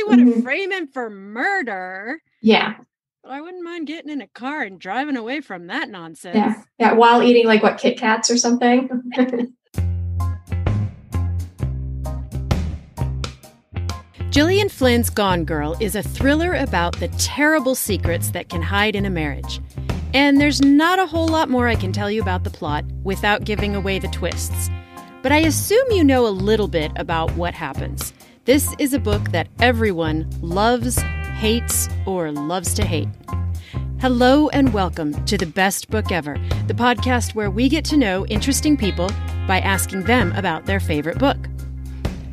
want to frame him for murder. Yeah. But I wouldn't mind getting in a car and driving away from that nonsense. Yeah. Yeah. While eating like what, Kit Kats or something. Gillian Flynn's Gone Girl is a thriller about the terrible secrets that can hide in a marriage. And there's not a whole lot more I can tell you about the plot without giving away the twists. But I assume you know a little bit about what happens. This is a book that everyone loves, hates, or loves to hate. Hello and welcome to The Best Book Ever, the podcast where we get to know interesting people by asking them about their favorite book.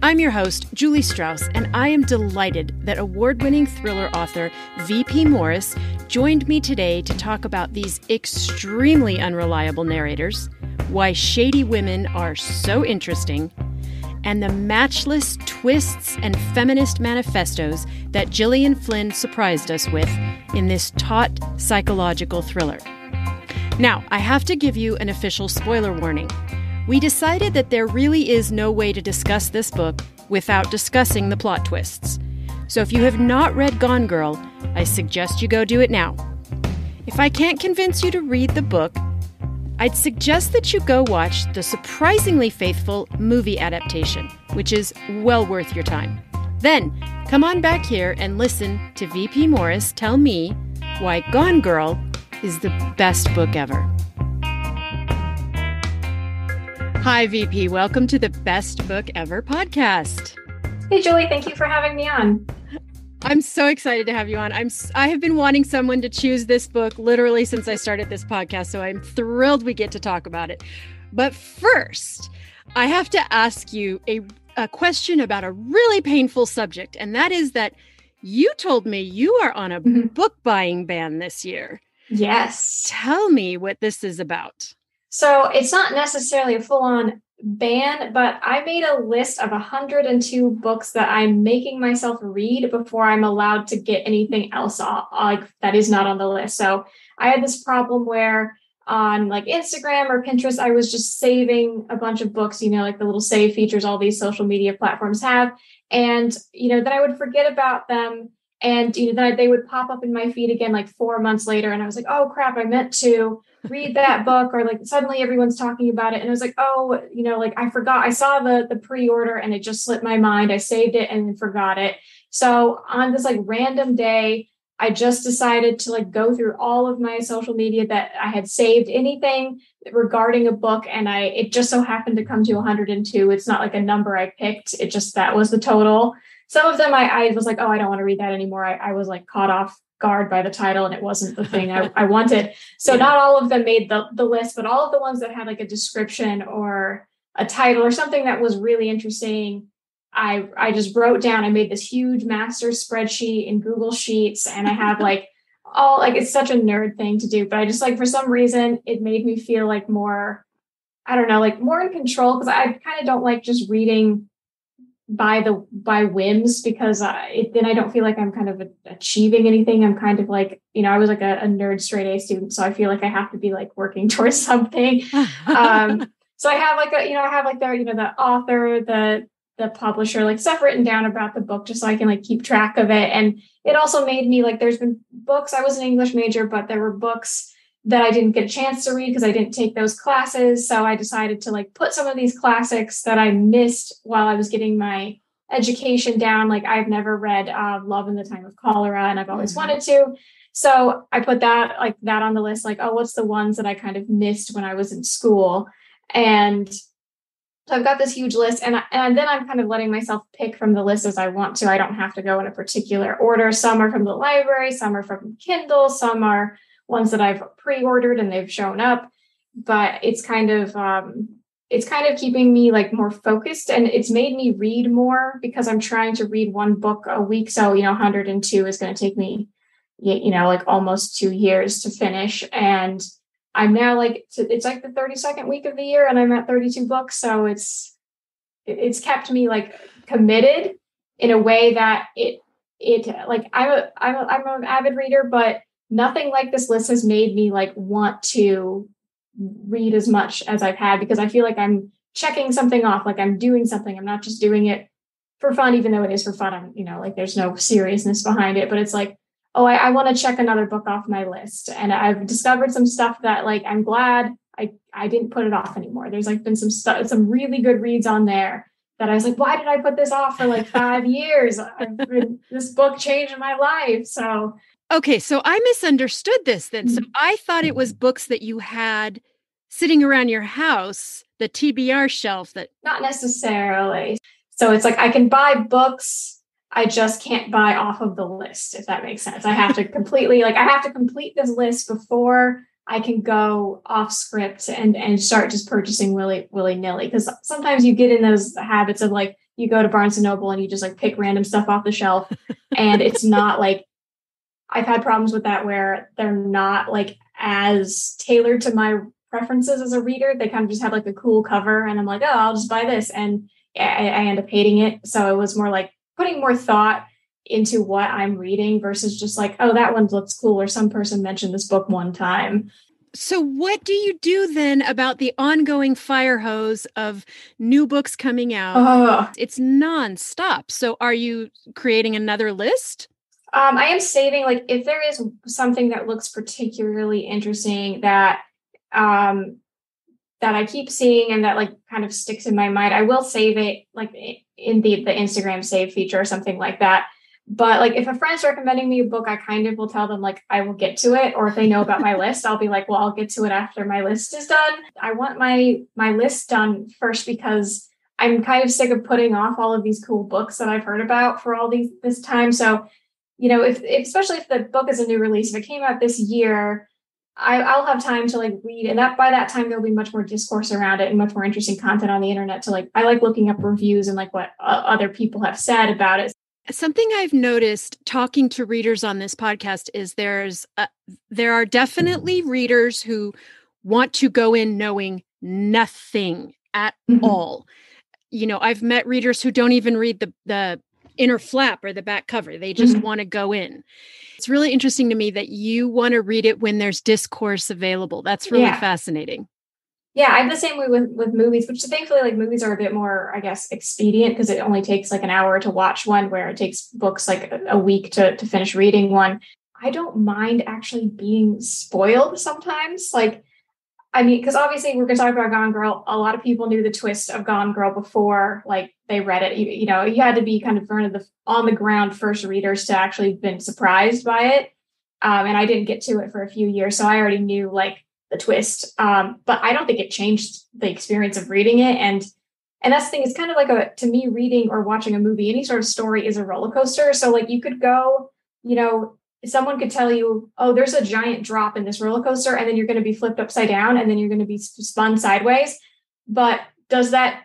I'm your host, Julie Strauss, and I am delighted that award-winning thriller author V.P. Morris joined me today to talk about these extremely unreliable narrators, why shady women are so interesting, and the matchless twists and feminist manifestos that Gillian Flynn surprised us with in this taut psychological thriller. Now, I have to give you an official spoiler warning. We decided that there really is no way to discuss this book without discussing the plot twists. So if you have not read Gone Girl, I suggest you go do it now. If I can't convince you to read the book, I'd suggest that you go watch the surprisingly faithful movie adaptation, which is well worth your time. Then, come on back here and listen to V.P. Morris tell me why Gone Girl is the best book ever. Hi, VP. Welcome to the Best Book Ever podcast. Hey, Julie. Thank you for having me on. I'm so excited to have you on. I have been wanting someone to choose this book literally since I started this podcast, so I'm thrilled we get to talk about it. But first, I have to ask you a question about a really painful subject, and that is that you told me you are on a book buying ban this year. Yes. Tell me what this is about. So it's not necessarily a full-on ban, but I made a list of 102 books that I'm making myself read before I'm allowed to get anything else that is not on the list. So I had this problem where on like Instagram or Pinterest, I was just saving a bunch of books, like the little save features all these social media platforms have. And, then I would forget about them. And, then they would pop up in my feed again, like 4 months later. And I was like, oh, crap, I meant to read that book, or like suddenly everyone's talking about it. And I was like, oh, I forgot. I saw the pre-order and it just slipped my mind. I saved it and then forgot it. So on this like random day, I just decided to like go through all of my social media that I had saved anything regarding a book. And it just so happened to come to 102. It's not like a number I picked. That was the total. Some of them I was like, oh, I don't want to read that anymore. I was like caught off guard by the title and it wasn't the thing I wanted. So not all of them made the list, but all of the ones that had like a description or a title or something that was really interesting, I just wrote down. I made this huge master spreadsheet in Google Sheets, and I have like all like, it's such a nerd thing to do, but I just like, for some reason, it made me feel like more, I don't know, like more in control, because I kind of don't like just reading by whims, because then I don't feel like I'm kind of achieving anything. I'm kind of like, I was like a nerd straight A student, so I feel like I have to be like working towards something. So I have like I have like the author, the publisher, like stuff written down about the book, just so I can like keep track of it. And it also made me like, there's been books, I was an English major, but there were books that I didn't get a chance to read because I didn't take those classes. So I decided to like put some of these classics that I missed while I was getting my education down. Like I've never read Love in the Time of Cholera, and I've always wanted to. So I put that on the list, like, oh, what's the ones that I kind of missed when I was in school? And so I've got this huge list, and then I'm kind of letting myself pick from the list as I want to. I don't have to go in a particular order. Some are from the library, some are from Kindle, some are ones that I've pre-ordered and they've shown up, but it's kind of keeping me like more focused, and it's made me read more because I'm trying to read one book a week. So, 102 is going to take me, like almost 2 years to finish. And I'm now like, it's like the 32nd week of the year and I'm at 32 books. So it's kept me like committed in a way that it like, I'm an avid reader, but nothing like this list has made me like want to read as much as I've had, because I feel like I'm checking something off, like I'm doing something. I'm not just doing it for fun, even though it is for fun. I'm, like there's no seriousness behind it, but it's like, oh, I want to check another book off my list. And I've discovered some stuff that like, I'm glad I didn't put it off anymore. There's like been some really good reads on there that I was like, why did I put this off for like 5 years? This book changed my life. So. Okay. So I misunderstood this then. So I thought it was books that you had sitting around your house, the TBR shelf that. Not necessarily. So it's like, I can buy books. I just can't buy off of the list, if that makes sense. I have to complete this list before I can go off script and start just purchasing willy-nilly. Because sometimes you get in those habits of like, you go to Barnes and Noble and you just like pick random stuff off the shelf. And it's not like, I've had problems with that where they're not like as tailored to my preferences as a reader. They kind of just have like a cool cover and I'm like, oh, I'll just buy this. And I end up hating it. So it was more like putting more thought into what I'm reading versus just like, oh, that one looks cool, or some person mentioned this book one time. So what do you do then about the ongoing fire hose of new books coming out? It's nonstop. So are you creating another list? I am saving, like, if there is something that looks particularly interesting that I keep seeing and that like kind of sticks in my mind, I will save it like in the Instagram save feature or something like that. But like if a friend's recommending me a book, I kind of will tell them like I will get to it. Or if they know about my list, I'll be like, well, I'll get to it after my list is done. I want my list done first because I'm kind of sick of putting off all of these cool books that I've heard about for all this time. So, if especially if the book is a new release, if it came out this year, I'll have time to like read, and that by that time there'll be much more discourse around it and much more interesting content on the internet to like, I like looking up reviews and like what other people have said about it. Something I've noticed talking to readers on this podcast is there are definitely readers who want to go in knowing nothing at all. I've met readers who don't even read the inner flap or the back cover. They just want to go in. It's really interesting to me that you want to read it when there's discourse available. That's really fascinating. Yeah, I'm the same way with movies, which thankfully like movies are a bit more, I guess, expedient because it only takes like an hour to watch one, where it takes books like a week to finish reading one. I don't mind actually being spoiled sometimes. Like, I mean, because obviously we're going to talk about Gone Girl. A lot of people knew the twist of Gone Girl before like they read it. You had to be kind of one of the on the ground first readers to actually been surprised by it. And I didn't get to it for a few years, so I already knew like the twist. But I don't think it changed the experience of reading it. And that's the thing. It's kind of like to me, reading or watching a movie, any sort of story is a roller coaster. So like you could go, someone could tell you, oh, there's a giant drop in this roller coaster, and then you're going to be flipped upside down, and then you're going to be spun sideways. But is that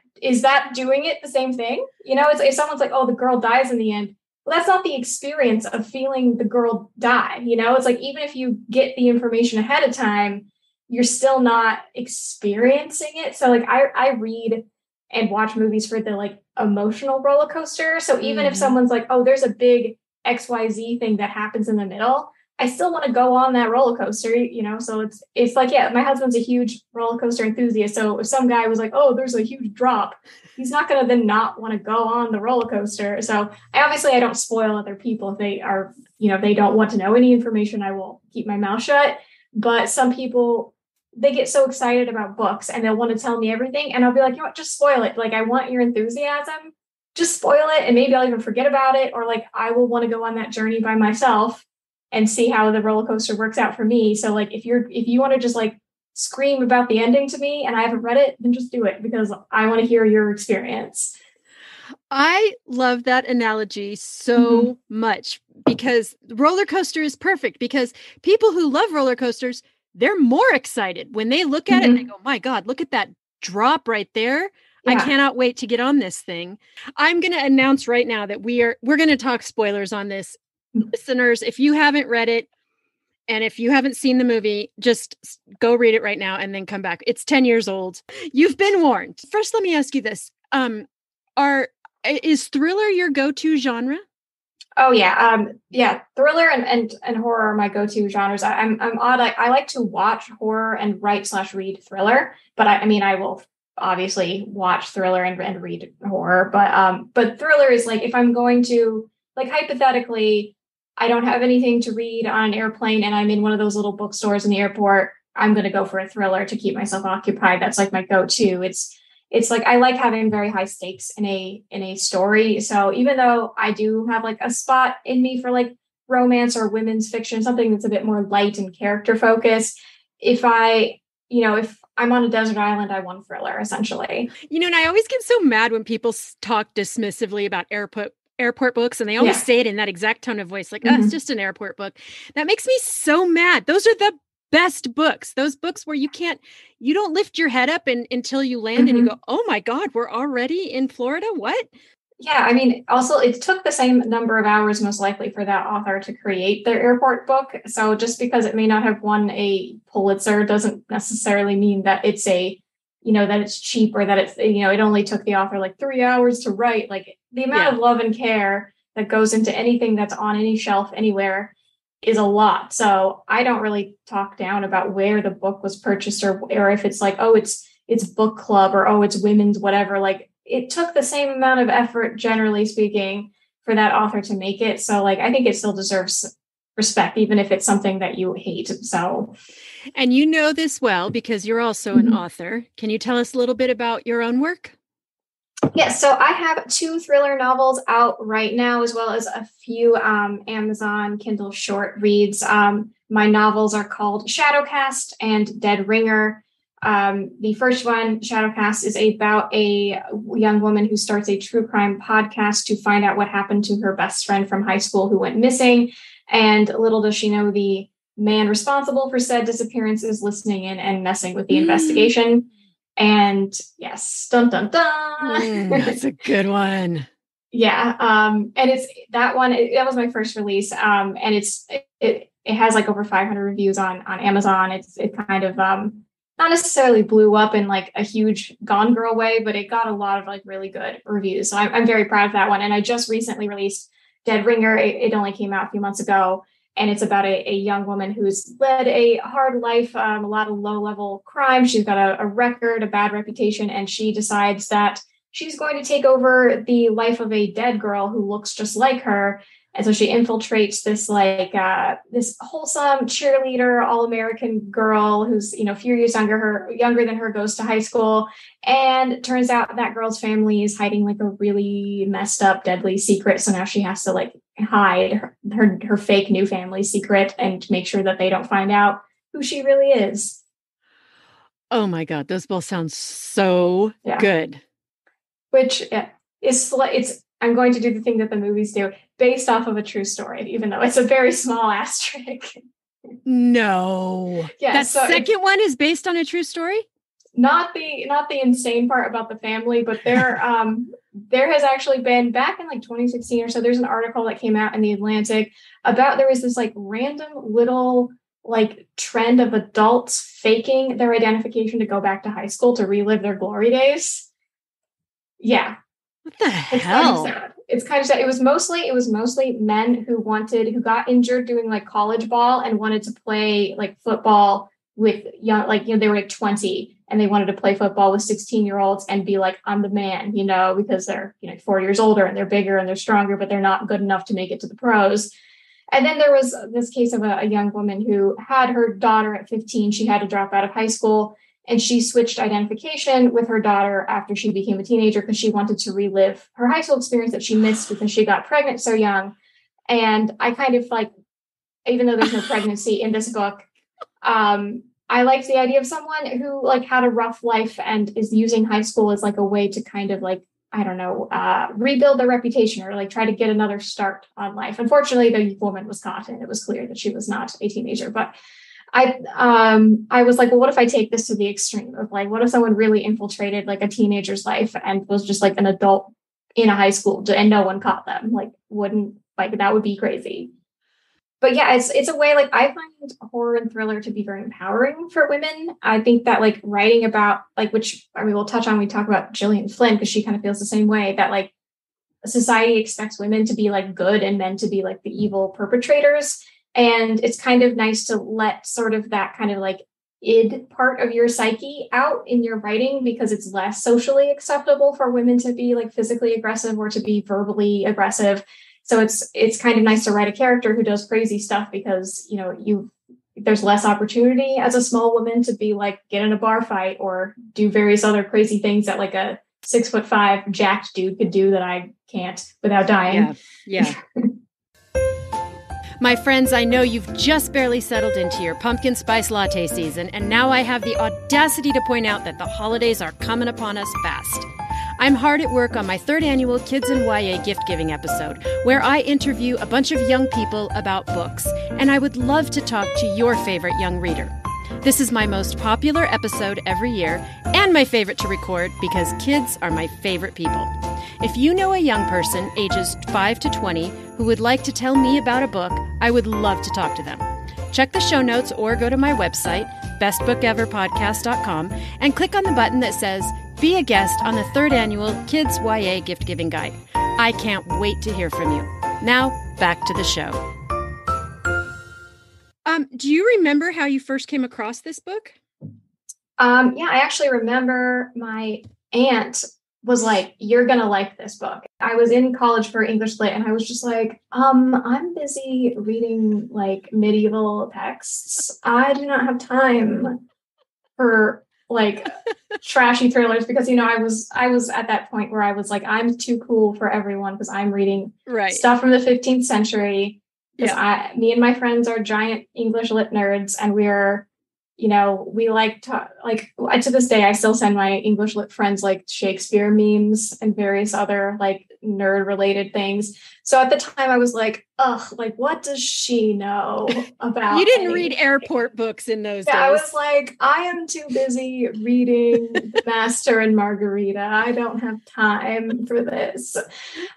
doing it the same thing? It's if someone's like, oh, the girl dies in the end. Well, that's not the experience of feeling the girl die. It's like, even if you get the information ahead of time, you're still not experiencing it. So like I read and watch movies for the like emotional roller coaster. So even if someone's like, oh, there's a big XYZ thing that happens in the middle, I still want to go on that roller coaster, So it's like, yeah, my husband's a huge roller coaster enthusiast. So if some guy was like, oh, there's a huge drop, he's not going to then not want to go on the roller coaster. So I don't spoil other people if they are, they don't want to know any information. I will keep my mouth shut. But some people, they get so excited about books and they'll want to tell me everything. And I'll be like, just spoil it. Like, I want your enthusiasm. Just spoil it. And maybe I'll even forget about it. Or like, I will want to go on that journey by myself and see how the roller coaster works out for me. So like, if you want to just like scream about the ending to me and I haven't read it, then just do it, because I want to hear your experience. I love that analogy so much, because roller coaster is perfect, because people who love roller coasters, they're more excited when they look at it and they go, my God, look at that drop right there. Yeah. I cannot wait to get on this thing. I'm going to announce right now that we're going to talk spoilers on this. Listeners, if you haven't read it and if you haven't seen the movie, just go read it right now and then come back. It's 10 years old. You've been warned. First, let me ask you this. Is thriller your go-to genre? Oh yeah. Thriller and horror are my go-to genres. I'm odd. I like to watch horror and write/read thriller, but I will obviously watch thriller and read horror, but thriller is like, if I'm going to, like, hypothetically, I don't have anything to read on an airplane and I'm in one of those little bookstores in the airport, I'm going to go for a thriller to keep myself occupied. That's like my go-to. It's like, I like having very high stakes in a story. So even though I do have like a spot in me for like romance or women's fiction, something that's a bit more light and character focused, if I'm on a desert island, I want thriller, essentially. And I always get so mad when people talk dismissively about airport books, and they always say it in that exact tone of voice, like, oh, it's just an airport book. That makes me so mad. Those are the best books. Those books where you don't lift your head up until you land and you go, oh my God, we're already in Florida. What? Yeah. I mean, also it took the same number of hours, most likely, for that author to create their airport book. So just because it may not have won a Pulitzer doesn't necessarily mean that it's that it's cheap, or that it's, it only took the author like 3 hours to write. Like, the amount of love and care that goes into anything that's on any shelf anywhere is a lot. So I don't really talk down about where the book was purchased, or if it's like, oh, it's book club, or, oh, it's women's whatever. Like, it took the same amount of effort, generally speaking, for that author to make it. So like, I think it still deserves respect, even if it's something that you hate. So, and you know this well because you're also an author. Can you tell us a little bit about your own work? Yes, so I have 2 thriller novels out right now, as well as a few Amazon Kindle short reads. My novels are called Shadowcast and Dead Ringer. The first one, Shadowcast, is about a young woman who starts a true crime podcast to find out what happened to her best friend from high school who went missing. And little does she know, the man responsible for said disappearance is listening in and messing with the investigation. And yes, dun dun dun. That's a good one. Yeah. And it's that one. That was my first release. And it has like over 500 reviews on Amazon. It kind of not necessarily blew up in like a huge Gone Girl way, but it got a lot of like really good reviews. So I'm very proud of that one. And I just recently released Dead Ringer. It only came out a few months ago. And it's about a young woman who's led a hard life, a lot of low-level crime. She's got a record, a bad reputation, and she decides that she's going to take over the life of a dead girl who looks just like her. And so she infiltrates this this wholesome cheerleader, all-American girl who's a few years younger than her, goes to high school, and it turns out that girl's family is hiding like a really messed up, deadly secret. So now she has to like hide her fake new family secret and make sure that they don't find out who she really is. Oh my God, those both sound so good. Which is I'm going to do the thing that the movies do, based off of a true story, even though it's a very small asterisk. No. Yeah. That second one is based on a true story? Not the insane part about the family, but there has actually been, back in like 2016 or so, there's an article that came out in the Atlantic about, there was this like random little like trend of adults faking their identification to go back to high school to relive their glory days. Yeah. What the hell? It's kind of sad. It was mostly men who got injured doing like college ball and wanted to play like football with young, they were like 20 and they wanted to play football with 16-year-olds and be like, I'm the man, because they're 4 years older and they're bigger and they're stronger, but they're not good enough to make it to the pros. And then there was this case of a young woman who had her daughter at 15. She had to drop out of high school. And she switched identification with her daughter after she became a teenager because she wanted to relive her high school experience that she missed because she got pregnant so young. And I kind of like, even though there's no pregnancy in this book, I liked the idea of someone who like had a rough life and is using high school as like a way to kind of like, I don't know, rebuild their reputation or like try to get another start on life. Unfortunately, the woman was caught and it was clear that she was not a teenager, but I was like, well, what if I take this to the extreme of like, what if someone really infiltrated like a teenager's life and was just like an adult in a high school and no one caught them? Like, that would be crazy. But yeah, it's a way, like, I find horror and thriller to be very empowering for women. I think that like writing about like, which I mean, we'll touch on, we talk about Gillian Flynn because she kind of feels the same way, that like society expects women to be like good and men to be like the evil perpetrators. And it's kind of nice to let sort of that kind of like id part of your psyche out in your writing because it's less socially acceptable for women to be like physically aggressive or to be verbally aggressive. So it's kind of nice to write a character who does crazy stuff because, you know, there's less opportunity as a small woman to be like, get in a bar fight or do various other crazy things that like a 6'5" jacked dude could do that I can't without dying. Yeah. My friends, I know you've just barely settled into your pumpkin spice latte season, and now I have the audacity to point out that the holidays are coming upon us fast. I'm hard at work on my 3rd annual Kids in YA gift-giving episode, where I interview a bunch of young people about books, and I would love to talk to your favorite young reader. This is my most popular episode every year, and my favorite to record because kids are my favorite people. If you know a young person, ages 5 to 20, who would like to tell me about a book, I would love to talk to them. Check the show notes or go to my website, bestbookeverpodcast.com, and click on the button that says, Be a guest on the 3rd annual Kids YA Gift Giving Guide. I can't wait to hear from you. Now, back to the show. Do you remember how you first came across this book? Yeah, I actually remember my aunt was like, you're going to like this book. I was in college for English Lit and I was just like, I'm busy reading like medieval texts. I do not have time for like trashy thrillers because, you know, I was at that point where I was like, I'm too cool for everyone because I'm reading stuff from the 15th century. Because me and my friends are giant English Lit nerds and we're, you know, we like to, like, to this day, I still send my English Lit friends like Shakespeare memes and various other like nerd related things. So at the time I was like, ugh, like, what does she know about? You didn't read airport books in those days. I was like, I am too busy reading The Master and Margarita. I don't have time for this.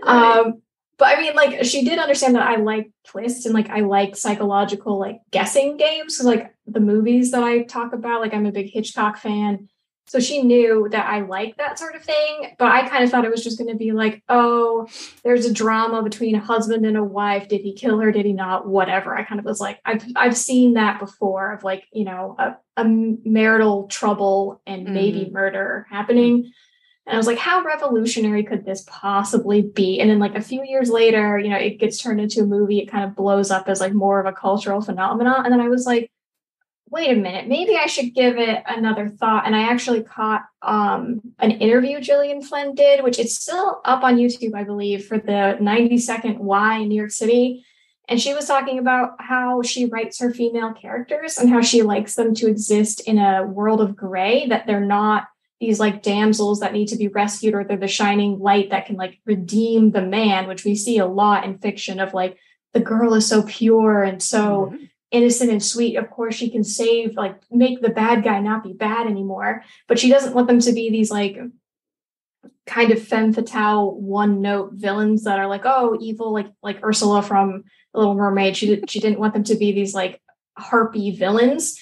Right. But I mean, like, she did understand that I like twists and like I like psychological like guessing games. So like the movies that I talk about, like I'm a big Hitchcock fan. So she knew that I like that sort of thing. But I kind of thought it was just going to be like, oh, there's a drama between a husband and a wife. Did he kill her? Did he not? Whatever. I kind of was like, I've seen that before of like, you know, a marital trouble and maybe murder happening. And I was like, how revolutionary could this possibly be? And then like a few years later, you know, it gets turned into a movie. It kind of blows up as like more of a cultural phenomenon. And then I was like, wait a minute, maybe I should give it another thought. And I actually caught an interview Gillian Flynn did, which is still up on YouTube, I believe, for the 90-second Why in New York City. And she was talking about how she writes her female characters and how she likes them to exist in a world of gray, that they're not these like damsels that need to be rescued, or they're the shining light that can like redeem the man, which we see a lot in fiction of like the girl is so pure and so innocent and sweet. Of course, she can save, like make the bad guy not be bad anymore. But she doesn't want them to be these like kind of femme fatale one note villains that are like, oh, evil, like Ursula from The Little Mermaid. She didn't want them to be these like harpy villains.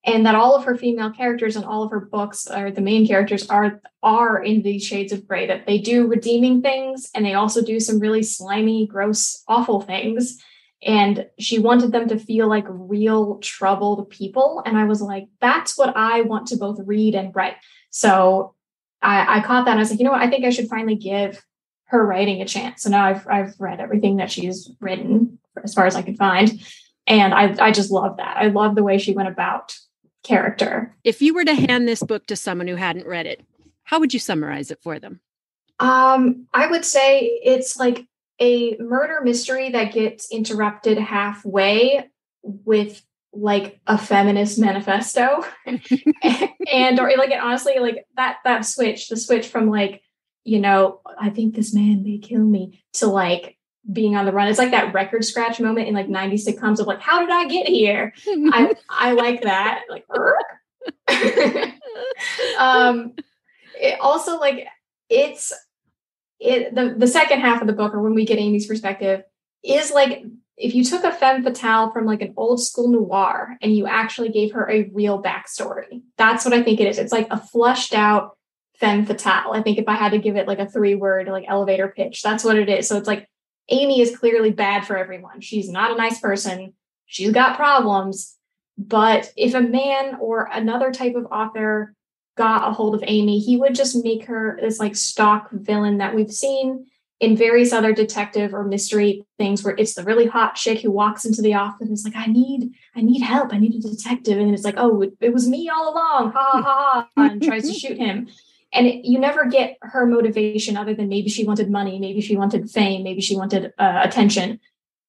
And that all of her female characters and all of her books, or the main characters, are in these shades of gray, that they do redeeming things and they also do some really slimy, gross, awful things. And she wanted them to feel like real troubled people. And I was like, that's what I want to both read and write. So I caught that and I was like, you know what, I think I should finally give her writing a chance. So now I've read everything that she's written as far as I could find. And I just love that. I love the way she went about character. If you were to hand this book to someone who hadn't read it, how would you summarize it for them? I would say it's like a murder mystery that gets interrupted halfway with like a feminist manifesto. and or like, honestly, like the switch from like, you know, I think this man may kill me, to like being on the run. It's like that record scratch moment in like 90 sitcoms of like, how did I get here? I like that. Like, it also like the second half of the book, or when we get Amy's perspective, is like if you took a femme fatale from like an old school noir and you actually gave her a real backstory. That's what I think it is. It's like a flushed out femme fatale. I think if I had to give it like a 3-word like elevator pitch, that's what it is. So it's like Amy is clearly bad for everyone. She's not a nice person. She's got problems. But if a man or another type of author got a hold of Amy, he would just make her this like stock villain that we've seen in various other detective or mystery things, where it's the really hot chick who walks into the office and is like, I need help. I need a detective. And it's like, oh, it was me all along. Ha ha ha. And tries to shoot him. And you never get her motivation other than maybe she wanted money. Maybe she wanted fame. Maybe she wanted attention.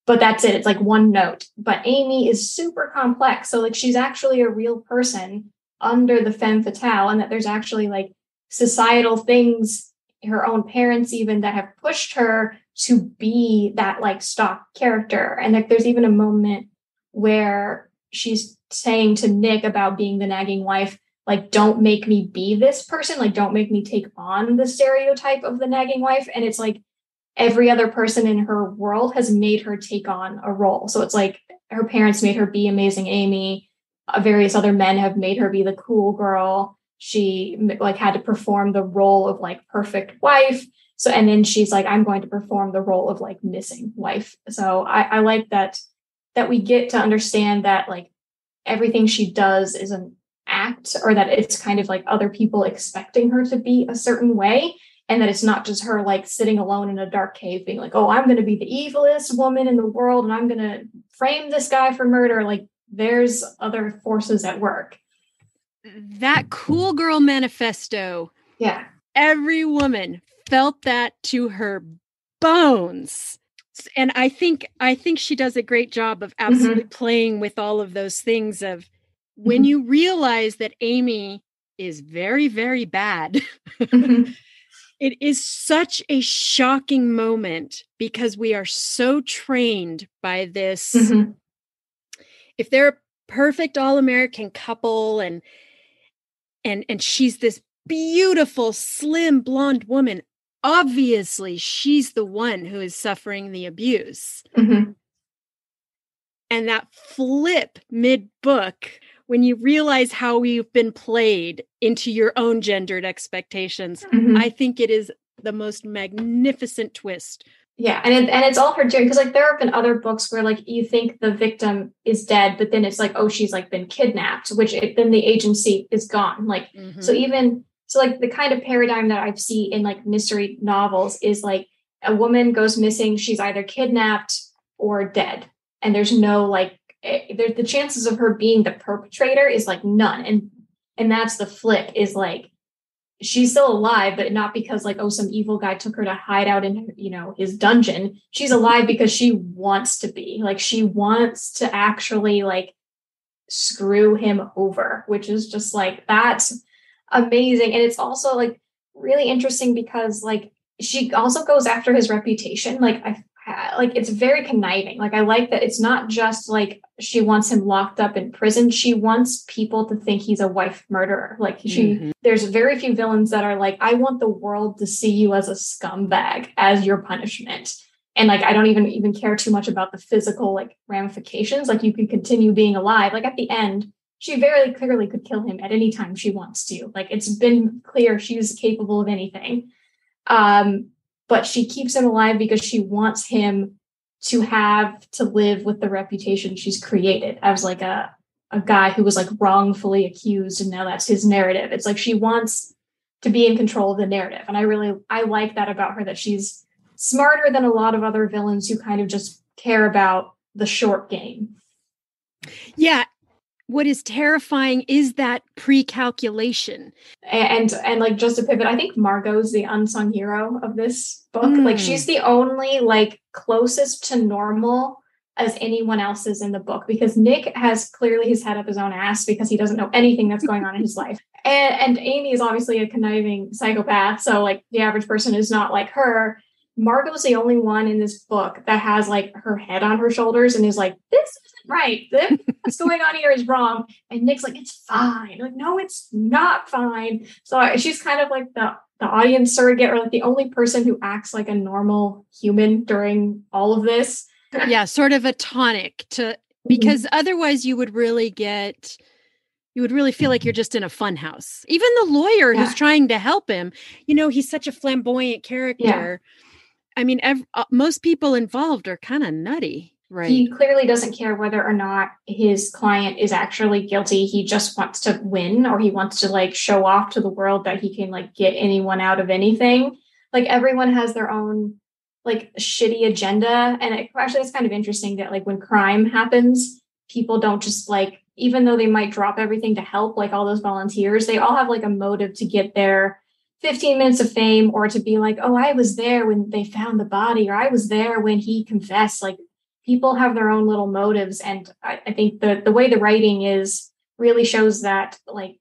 But that's it. It's like one note. But Amy is super complex. So like she's actually a real person under the femme fatale, and that there's actually like societal things, her own parents even, that have pushed her to be that like stock character. And like there's even a moment where she's saying to Nick about being the nagging wife, like, don't make me be this person. Like, don't make me take on the stereotype of the nagging wife. And it's like, every other person in her world has made her take on a role. So it's like her parents made her be Amazing Amy. Various other men have made her be the cool girl. She like had to perform the role of like perfect wife. So, and then she's like, I'm going to perform the role of like missing wife. So I like that we get to understand that like everything she does is an act, or that it's kind of like other people expecting her to be a certain way. And that it's not just her like sitting alone in a dark cave being like, oh, I'm going to be the evilest woman in the world and I'm going to frame this guy for murder. Like there's other forces at work. That cool girl manifesto. Yeah. Every woman felt that to her bones. And I think she does a great job of absolutely playing with all of those things of when you realize that Amy is very, very bad. It is such a shocking moment because we are so trained by this. If they're a perfect all-American couple and she's this beautiful, slim, blonde woman, obviously she's the one who is suffering the abuse. And that flip mid-book, when you realize how we've been played into your own gendered expectations, I think it is the most magnificent twist. Yeah, and it's all her doing, because like there have been other books where like you think the victim is dead, but then it's like, oh, she's like been kidnapped, then the agency is gone. Like so like the kind of paradigm that I've seen in like mystery novels is like a woman goes missing, she's either kidnapped or dead, and there's no like the chances of her being the perpetrator is like none. And that's the flick, is like she's still alive, but not because like, oh, some evil guy took her to hide out in, you know, his dungeon. She's alive because she wants to be, like, she wants to actually like screw him over, which is just like, that's amazing. And it's also like really interesting because like she also goes after his reputation. Like like it's very conniving. Like I like that it's not just like she wants him locked up in prison. She wants people to think he's a wife murderer. Like there's very few villains that are like, I want the world to see you as a scumbag as your punishment. And like, I don't even care too much about the physical like ramifications. Like you can continue being alive. Like at the end, she very clearly could kill him at any time she wants to. Like it's been clear she's capable of anything. But she keeps him alive because she wants him to have to live with the reputation she's created as like a guy who was like wrongfully accused, and now that's his narrative. It's like she wants to be in control of the narrative. And I like that about her, that she's smarter than a lot of other villains who kind of just care about the short game. Yeah. What is terrifying is that pre-calculation. And like, just to pivot, I think Margos, the unsung hero of this book, like she's the only like closest to normal as anyone else is in the book, because Nick has clearly his head up his own ass because he doesn't know anything that's going on in his life. And Amy is obviously a conniving psychopath. So like the average person is not like her. Margot's the only one in this book that has like her head on her shoulders and is like, this isn't right. What's going on here is wrong. And Nick's like, it's fine. Like, no, it's not fine. So she's kind of like the audience surrogate, or like the only person who acts like a normal human during all of this. Yeah, sort of a tonic to, because otherwise you would really feel like you're just in a fun house. Even the lawyer who's trying to help him, you know, he's such a flamboyant character. Yeah. I mean, most people involved are kind of nutty. Right. He clearly doesn't care whether or not his client is actually guilty. He just wants to win, or he wants to like show off to the world that he can like get anyone out of anything. Like everyone has their own like shitty agenda. And actually it's kind of interesting that like when crime happens, people don't just like, even though they might drop everything to help, like all those volunteers, they all have like a motive to get their 15 minutes of fame, or to be like, oh, I was there when they found the body, or I was there when he confessed. Like people have their own little motives. And I think the way the writing is really shows that like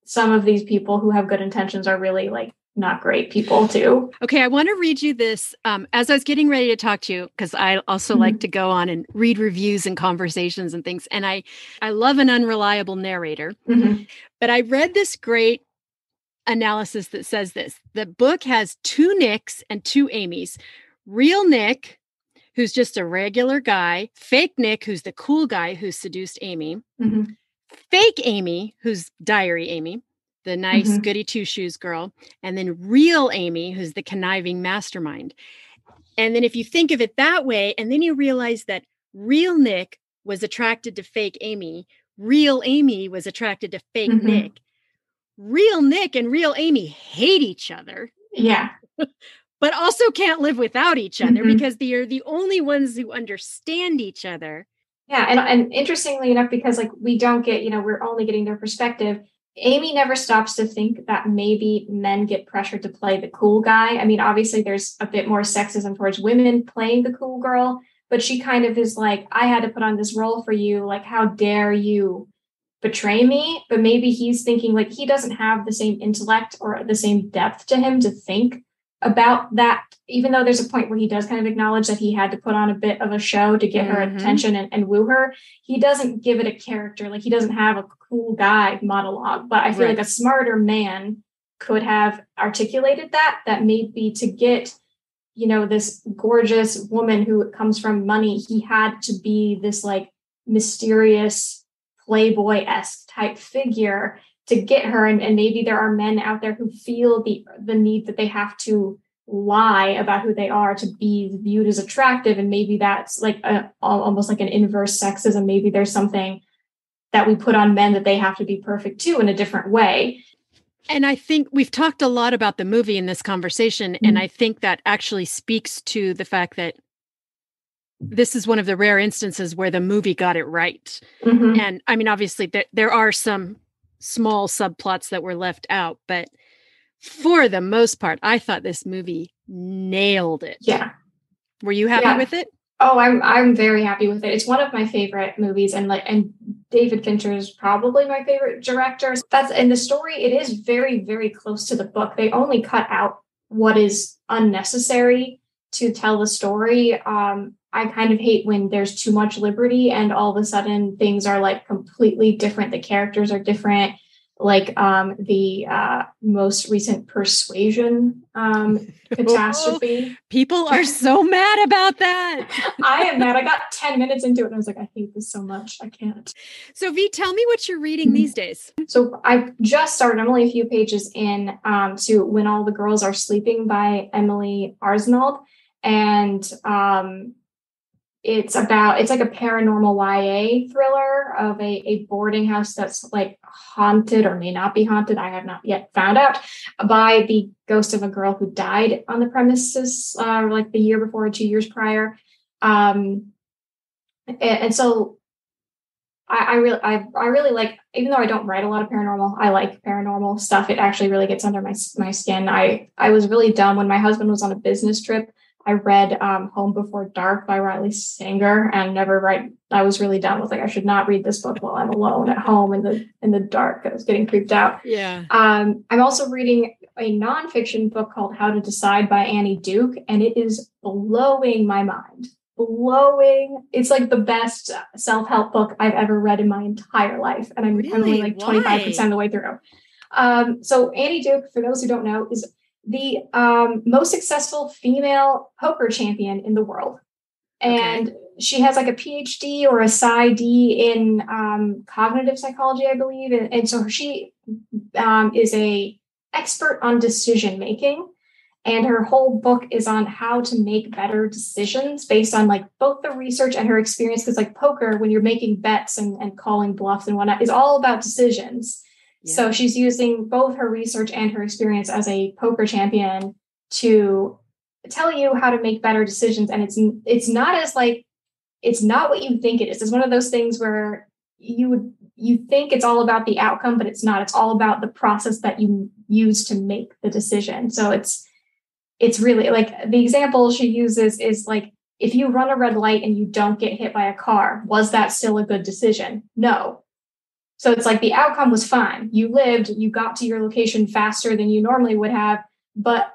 some of these people who have good intentions are really like not great people too. Okay, I want to read you this as I was getting ready to talk to you, because I also like to go on and read reviews and conversations and things. And I love an unreliable narrator. But I read this great analysis that says this: the book has 2 Nicks and 2 Amys. Real Nick, who's just a regular guy; fake Nick, who's the cool guy who seduced Amy; fake Amy, who's Diary Amy, the nice goody two-shoes girl; and then real Amy, who's the conniving mastermind. And then if you think of it that way, and then you realize that real Nick was attracted to fake Amy, real Amy was attracted to fake Nick. Real Nick and real Amy hate each other. Yeah. But also can't live without each other because they are the only ones who understand each other. Yeah. And interestingly enough, because like we don't get, we're only getting their perspective. Amy never stops to think that maybe men get pressured to play the cool guy. I mean, obviously there's a bit more sexism towards women playing the cool girl, but she kind of is like, I had to put on this role for you. Like, how dare you betray me? But maybe he's thinking like he doesn't have the same intellect or the same depth to him to think about that, even though there's a point where he does kind of acknowledge that he had to put on a bit of a show to get her attention and woo her. He doesn't give it a character. Like he doesn't have a cool guy monologue, but I feel like a smarter man could have articulated that maybe to get, this gorgeous woman who comes from money, he had to be this like mysterious Playboy-esque type figure to get her. And maybe there are men out there who feel the need that they have to lie about who they are to be viewed as attractive. And maybe that's like almost like an inverse sexism. Maybe there's something that we put on men that they have to be perfect too in a different way. And I think we've talked a lot about the movie in this conversation. And I think that actually speaks to the fact that this is one of the rare instances where the movie got it right. And I mean, obviously there are some small subplots that were left out, but for the most part, I thought this movie nailed it. Yeah. Were you happy with it? Oh, I'm very happy with it. It's one of my favorite movies, and David Fincher is probably my favorite director. And the story, it is very, very close to the book. They only cut out what is unnecessary to tell the story. I kind of hate when there's too much liberty and all of a sudden things are like completely different. The characters are different. Like the most recent Persuasion catastrophe. People are so mad about that. I am mad. I got 10 minutes into it and I was like, I hate this so much. I can't. So V, tell me what you're reading these days. So I just started, I'm only a few pages in to When All the Girls Are Sleeping by Emily Arsenault. And it's like a paranormal YA thriller of a boarding house that's like haunted or may not be haunted. I have not yet found out, by the ghost of a girl who died on the premises like the year before or 2 years prior. And so I really like, even though I don't write a lot of paranormal, I like paranormal stuff. It actually really gets under my skin. I was really dumb when my husband was on a business trip. I read Home Before Dark by Riley Sanger and I was really dumb. I was like, I should not read this book while I'm alone at home in the dark. I was getting creeped out. Yeah. I'm also reading a nonfiction book called How to Decide by Annie Duke, and it is blowing my mind. It's like the best self-help book I've ever read in my entire life. And I'm only like 25% of the way through. So Annie Duke, for those who don't know, is the most successful female poker champion in the world. And she has like a PhD or a PsyD in cognitive psychology, I believe. And so she is a expert on decision making. And her whole book is on how to make better decisions based on like both the research and her experience. Because like poker, when you're making bets and calling bluffs and whatnot, is all about decisions. Yeah. So she's using both her research and her experience as a poker champion to tell you how to make better decisions. And it's not as like, it's not what you think it is. It's one of those things where you think it's all about the outcome, but it's not. It's all about the process that you use to make the decision. So it's really like the example she uses is like, if you run a red light and you don't get hit by a car, was that still a good decision? No. So it's like the outcome was fine. You lived, you got to your location faster than you normally would have, but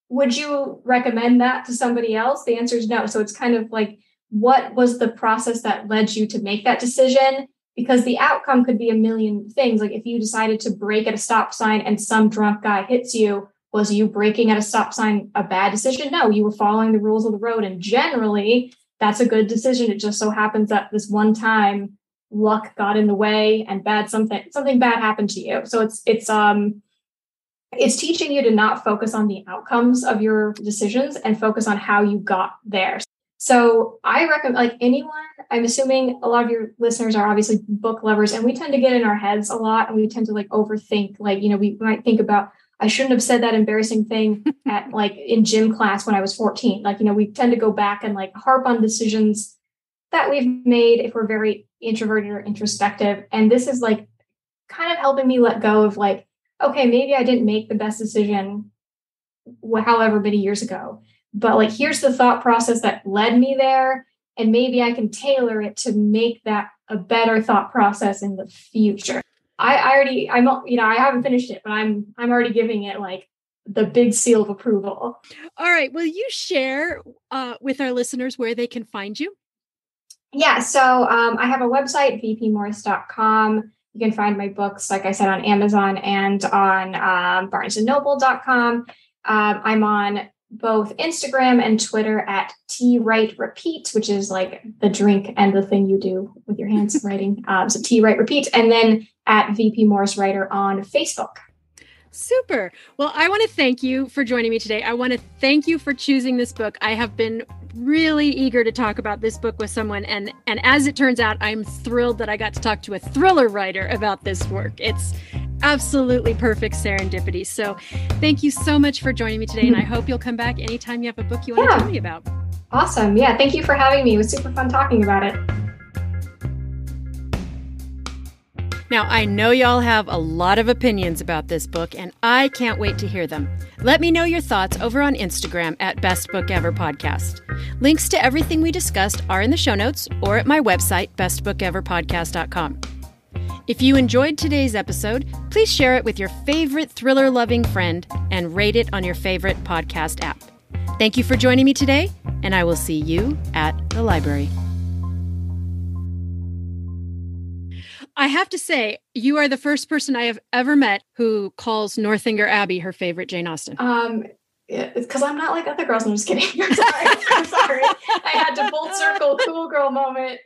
would you recommend that to somebody else? The answer is no. So it's kind of like, what was the process that led you to make that decision? Because the outcome could be a million things. Like if you decided to brake at a stop sign and some drunk guy hits you, was you braking at a stop sign a bad decision? No, you were following the rules of the road. And generally, that's a good decision. It just so happens that this one time luck got in the way and something bad happened to you. So it's teaching you to not focus on the outcomes of your decisions and focus on how you got there. So I recommend like anyone, I'm assuming a lot of your listeners are obviously book lovers, and we tend to get in our heads a lot and we tend to like overthink. Like, we might think about, I shouldn't have said that embarrassing thing at like in gym class when I was 14. Like, we tend to go back and like harp on decisions that we've made if we're very introverted or introspective. And this is like kind of helping me let go of like, okay, maybe I didn't make the best decision however many years ago, but like, here's the thought process that led me there. And maybe I can tailor it to make that a better thought process in the future. I haven't finished it, but I'm already giving it like the big seal of approval. All right. Will you share with our listeners where they can find you? Yeah. So I have a website, vpmorris.com. You can find my books, like I said, on Amazon and on barnesandnoble.com. I'm on both Instagram and Twitter at TWriteRepeat, which is like the drink and the thing you do with your hands writing. So TWriteRepeat, and then at VP Morris Writer on Facebook. Super. Well, I want to thank you for joining me today. I want to thank you for choosing this book. I have been really eager to talk about this book with someone. And as it turns out, I'm thrilled that I got to talk to a thriller writer about this work. It's absolutely perfect serendipity. So thank you so much for joining me today. And I hope you'll come back anytime you have a book you want to tell me about. Awesome. Yeah. Thank you for having me. It was super fun talking about it. Now, I know y'all have a lot of opinions about this book, and I can't wait to hear them. Let me know your thoughts over on Instagram at Best Book Ever Podcast. Links to everything we discussed are in the show notes or at my website, bestbookeverpodcast.com. If you enjoyed today's episode, please share it with your favorite thriller-loving friend and rate it on your favorite podcast app. Thank you for joining me today, and I will see you at the library. I have to say, you are the first person I have ever met who calls Northanger Abbey her favorite Jane Austen. It's because I'm not like other girls. I'm just kidding. I'm sorry. I had to full circle cool girl moment.